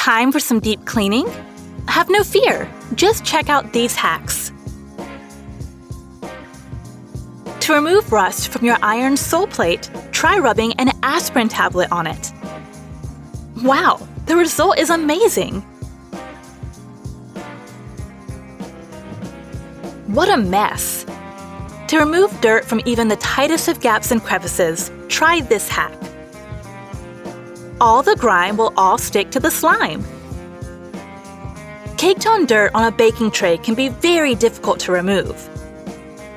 Time for some deep cleaning? Have no fear, just check out these hacks. To remove rust from your iron sole plate, try rubbing an aspirin tablet on it. Wow, the result is amazing! What a mess! To remove dirt from even the tightest of gaps and crevices, try this hack. All the grime will all stick to the slime. Caked-on dirt on a baking tray can be very difficult to remove.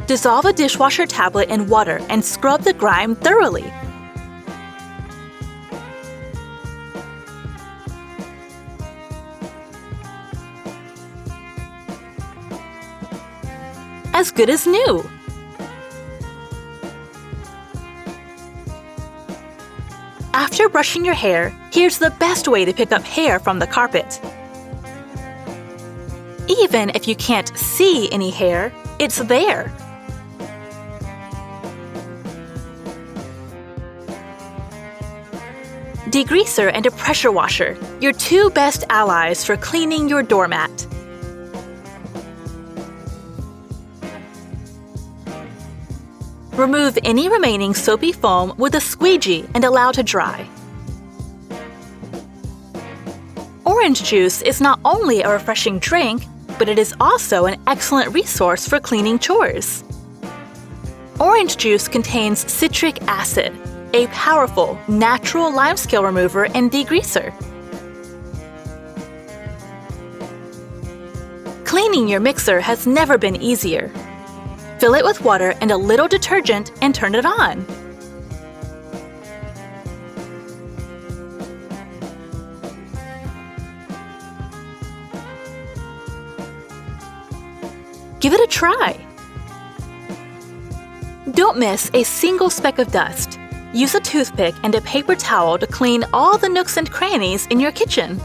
Dissolve a dishwasher tablet in water and scrub the grime thoroughly. As good as new! After brushing your hair, here's the best way to pick up hair from the carpet. Even if you can't see any hair, it's there. Degreaser and a pressure washer, your two best allies for cleaning your doormat. Remove any remaining soapy foam with a squeegee and allow to dry. Orange juice is not only a refreshing drink, but it is also an excellent resource for cleaning chores. Orange juice contains citric acid, a powerful, natural limescale remover and degreaser. Cleaning your mixer has never been easier. Fill it with water and a little detergent and turn it on. Give it a try. Don't miss a single speck of dust. Use a toothpick and a paper towel to clean all the nooks and crannies in your kitchen.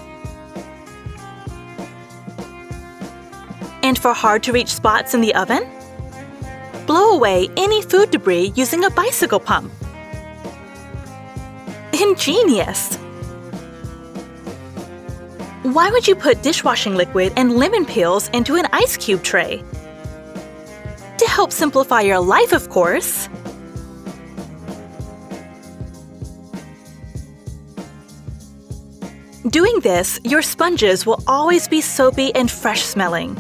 And for hard-to-reach spots in the oven? Blow away any food debris using a bicycle pump. Ingenious! Why would you put dishwashing liquid and lemon peels into an ice cube tray? To help simplify your life, of course! Doing this, your sponges will always be soapy and fresh-smelling.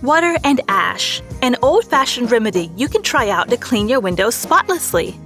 Water and ash, an old-fashioned remedy you can try out to clean your windows spotlessly.